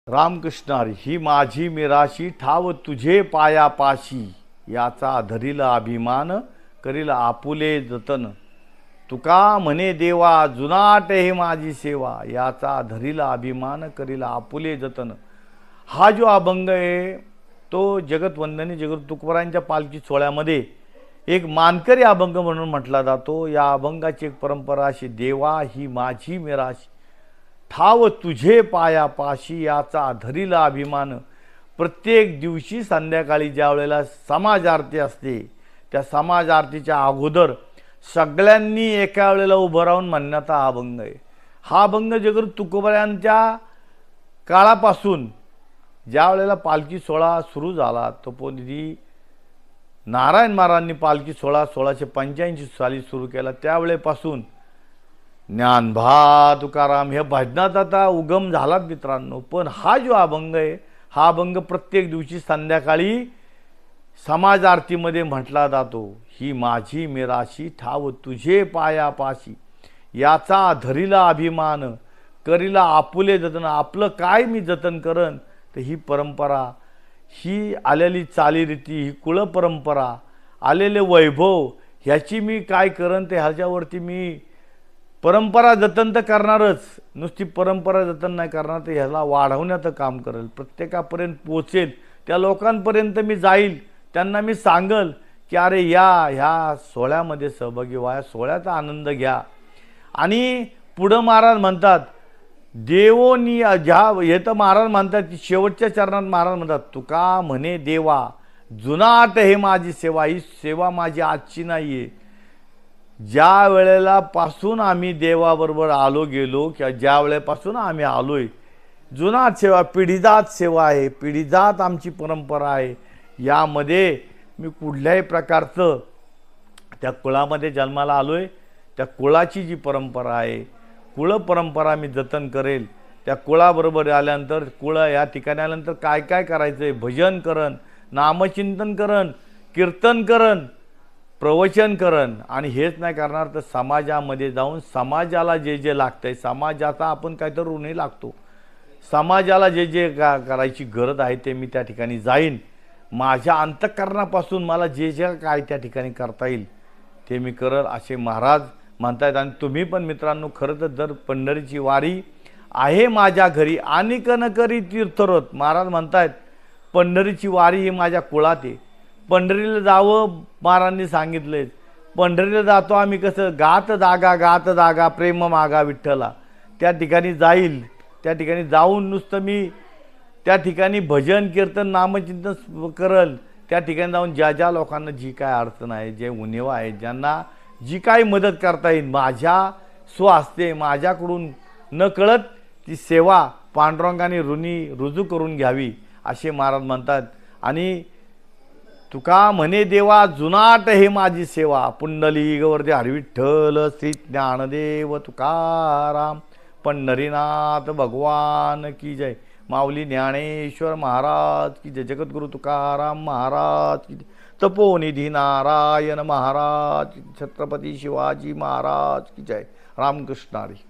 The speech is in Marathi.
रामकृष्णारी ही माझी मिराशी ठाव तुझे पायापाशी याचा धरीला अभिमान करील आपुले जतन तुका म्हणे देवा जुनाट हे माझी सेवा याचा धरीला अभिमान करील आपुले जतन। हा जो अभंग आहे तो जगतवंदनी जगत तुकोबारायांच्या पालखी सोहळ्यामध्ये एक मानकरी अभंग म्हणून म्हटला जातो। या अभंगाची एक परंपरा अशी, देवा ही माझी मिराशी ठाव तुझे पायापाशी याचा धरीला अभिमान। प्रत्येक दिवशी संध्याकाळी ज्या वेळेला समाज आरती असते त्या समाज आरतीच्या अगोदर सगळ्यांनी एका वेळेला उभं राहून म्हणण्याचा हा अभंग आहे। हा अभंग जगत तुकोबारायांच्या काळापासून ज्या वेळेला पालखी सोहळा सुरू झाला तोपर्यंत नारायण महाराजांनी पालखी सोहळा 1685 साली सुरू केला। त्यावेळेपासून ज्ञानभा तुकाराम हे भजनाचा आता उगम झालाच मित्रांनो। पण हा जो अभंग आहे हा अभंग प्रत्येक दिवशी संध्याकाळी समाज आरतीमध्ये म्हटला जातो। ही माझी मिराशी ठाव तुझे पायापाशी याचा धरीला अभिमान करीला आपुले जतन। आपलं काय मी जतन करन, तर ही परंपरा, ही आलेली चालीरीती, ही कुळ परंपरा, आलेले वैभव ह्याची मी काय करन, ते ह्याच्यावरती मी परंपरा जतन तर करणारच, नुसती परंपरा जतन नाही करणार, तर ह्याला वाढवण्याचं काम करेल, प्रत्येकापर्यंत पोचेल, त्या लोकांपर्यंत मी जाईल, त्यांना मी सांगल की अरे ह्या सोहळ्यामध्ये सहभागी व्हा, सोहळ्याचा आनंद घ्या। आणि पुढं महाराज म्हणतात देवोनी ज्या हे तर महाराज म्हणतात की शेवटच्या चरणात महाराज म्हणतात तुका म्हणे देवा जुनाट हे माझी सेवा। ही सेवा माझी आजची नाही आहे, ज्या वेळेला पासून आम्ही देवाबरोबर आलो गेलो किंवा ज्या वेळेपासून आम्ही आलोय, जुनाट सेवा, पिढीजात सेवा आहे, पिढीजात आमची परंपरा आहे। यामध्ये मी कुठल्याही प्रकारचं त्या कुळामध्ये जन्माला आलोय, त्या कुळाची जी परंपरा आहे, कुळ परंपरा मी जतन करेल। त्या कुळाबरोबर आल्यानंतर कुळ या ठिकाणी आल्यानंतर काय काय करायचं आहे, भजन करन, नामचिंतन करन, कीर्तन करन, प्रवचन करन। आणि हेच नाही करणार तर समाजामध्ये जाऊन समाजाला जे जे लागतंय, समाजाचा आपण काहीतरी ऋणी लागतो, समाजाला जे जे करायची गरज आहे ते मी त्या ठिकाणी जाईन, माझ्या अंतःकरणापासून मला जे जे काय त्या ठिकाणी करता येईल ते मी करल, असे महाराज म्हणतायत। आणि तुम्ही पण मित्रांनो खरं तर जर पंढरीची वारी आहे माझ्या घरी आणि न करी तीर्थरथ, महाराज म्हणतायत पंढरीची वारी ही माझ्या कुळात आहे, पंढरीला जावं महाराजांनी सांगितले। पंढरीला जातो आम्ही कसं, गात जागा प्रेम मागा विठ्ठला, त्या ठिकाणी जाईल, त्या ठिकाणी जाऊन नुसतं मी त्या ठिकाणी भजन कीर्तन नामचिंतन करल, त्या ठिकाणी जाऊन ज्या ज्या लोकांना जी काय अडचण आहे, जे उणिवा आहे, ज्यांना जी काही मदत करता येईल माझ्या स्वहस्ते माझ्याकडून न कळत ती सेवा पांडुरंगाने रुजू करून घ्यावी असे महाराज म्हणतात। आणि तुका म्हणे देवा जुनाट हे माझी सेवा, पुंडलिकवरती हरिविठ्ठल श्री ज्ञानदेव तुकाराम पंढरीनाथ भगवान की जय, माऊली ज्ञानेश्वर महाराज की जय, जगद्गुरु तुकाराम महाराज की जय, तपोनिधी नारायण महाराज, छत्रपती शिवाजी महाराज की जय। रामकृष्ण हरी।